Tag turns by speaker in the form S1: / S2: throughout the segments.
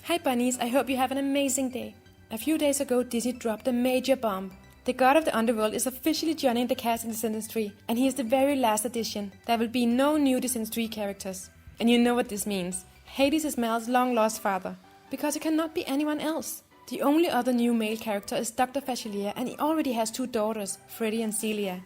S1: Hi bunnies, I hope you have an amazing day. A few days ago Disney dropped a major bomb. The god of the underworld is officially joining the cast in Descendants 3, and he is the very last addition. There will be no new Descendants 3 characters. And you know what this means. Hades is Mal's long-lost father, because he cannot be anyone else. The only other new male character is Dr. FACILMER, and he already has 2 daughters, FREDDIE and Celia.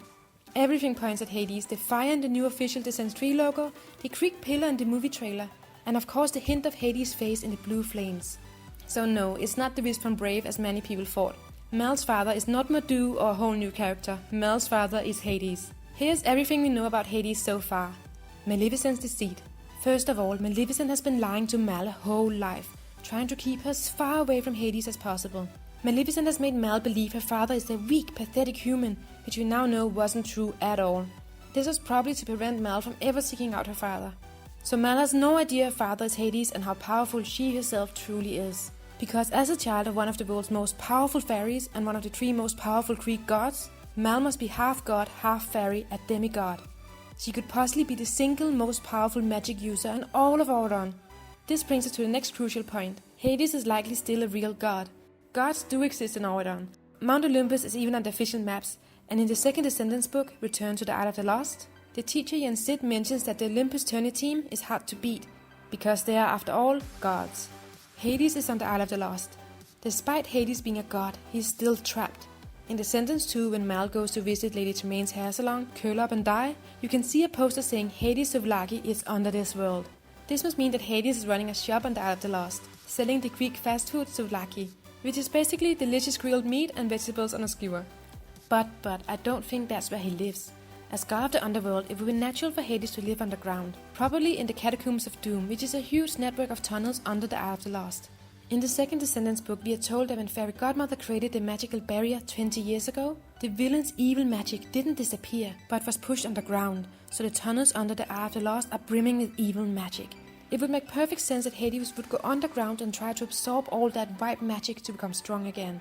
S1: Everything points at Hades, the fire in the new official Descendants 3 logo, the Greek pillar in the movie trailer, and of course the hint of Hades' face in the blue flames. So no, it's not the Wisp from Brave as many people thought. Mal's father is not Mordu or a whole new character. Mal's father is Hades. Here's everything we know about Hades so far. Maleficent's deceit. First of all, Maleficent has been lying to Mal her whole life, trying to keep her as far away from Hades as possible. Maleficent has made Mal believe her father is a weak, pathetic human, which we now know wasn't true at all. This was probably to prevent Mal from ever seeking out her father. So Mal has no idea her father is Hades and how powerful she herself truly is. Because as a child of one of the world's most powerful fairies and one of the 3 most powerful Greek gods, Mal must be half god, half fairy, a demigod. She could possibly be the single most powerful magic user in all of Auron. This brings us to the next crucial point. Hades is likely still a real god. Gods do exist in Auron. Mount Olympus is even on the official maps, and in the second Descendants book, Return to the Isle of the Lost, the teacher Yen Sid mentions that the Olympus tourney team is hard to beat, because they are, after all, gods. Hades is on the Isle of the Lost. Despite Hades being a god, he is still trapped. In Descendants 2, when Mal goes to visit Lady Tremaine's hair salon, curl up and die, you can see a poster saying Hades Souvlaki is under this world. This must mean that Hades is running a shop on the Isle of the Lost, selling the Greek fast food souvlaki, which is basically delicious grilled meat and vegetables on a skewer. But I don't think that's where he lives. As god of the underworld, it would be natural for Hades to live underground, probably in the Catacombs of Doom, which is a huge network of tunnels under the Isle of the Lost. In the second Descendants book, we are told that when Fairy Godmother created the magical barrier 20 years ago, the villain's evil magic didn't disappear, but was pushed underground, so the tunnels under the Isle of the Lost are brimming with evil magic. It would make perfect sense that Hades would go underground and try to absorb all that white magic to become strong again.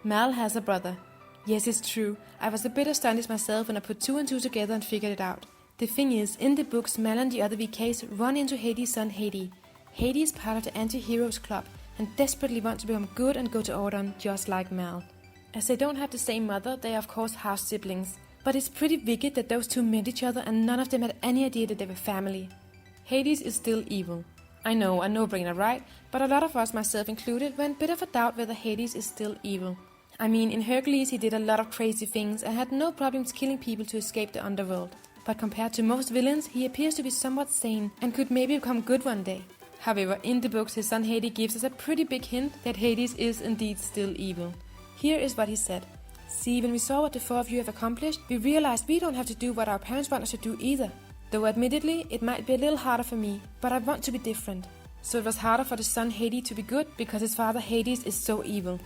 S1: Mal has a brother. Yes, it's true. I was a bit astonished myself when I put 2 and 2 together and figured it out. The thing is, in the books, Mal and the other VKs run into Hades' son Hadie. Hadie is part of the anti-heroes club and desperately want to become good and go to Auron just like Mal. As they don't have the same mother, they are of course half siblings. But it's pretty wicked that those 2 met each other and none of them had any idea that they were family. Hades is still evil. I know, a no-brainer, right? But a lot of us, myself included, were in a bit of a doubt whether Hades is still evil. I mean, in Hercules he did a lot of crazy things and had no problems killing people to escape the underworld. But compared to most villains, he appears to be somewhat sane and could maybe become good one day. However, in the books his son Hadie gives us a pretty big hint that Hades is indeed still evil. Here is what he said. See, when we saw what the 4 of you have accomplished, we realized we don't have to do what our parents want us to do either. Though admittedly, it might be a little harder for me, but I want to be different. So it was harder for the son Hadie to be good because his father Hades is so evil.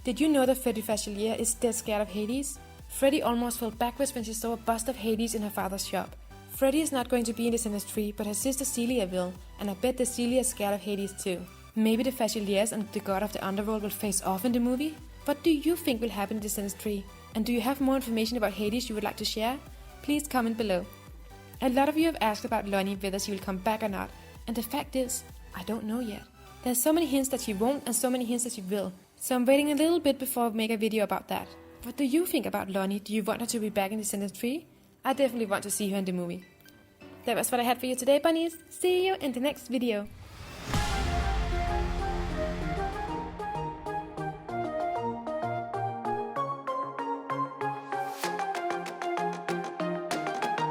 S1: Did you know that FREDDIE FACILMER is dead scared of Hades? FREDDIE almost fell backwards when she saw a bust of Hades in her father's shop. FREDDIE is not going to be in Descendants 3, but her sister Celia will, and I bet that Celia is scared of Hades too. Maybe the FACILMERs and the god of the underworld will face off in the movie? What do you think will happen in Descendants 3? And do you have more information about Hades you would like to share? Please comment below. A lot of you have asked about Lonnie whether she will come back or not, and the fact is, I don't know yet. There's so many hints that she won't and so many hints that she will. So I'm waiting a little bit before I make a video about that. What do you think about Lonnie? Do you want her to be back in Descendants 3? I definitely want to see her in the movie. That was what I had for you today, bunnies. See you in the next video.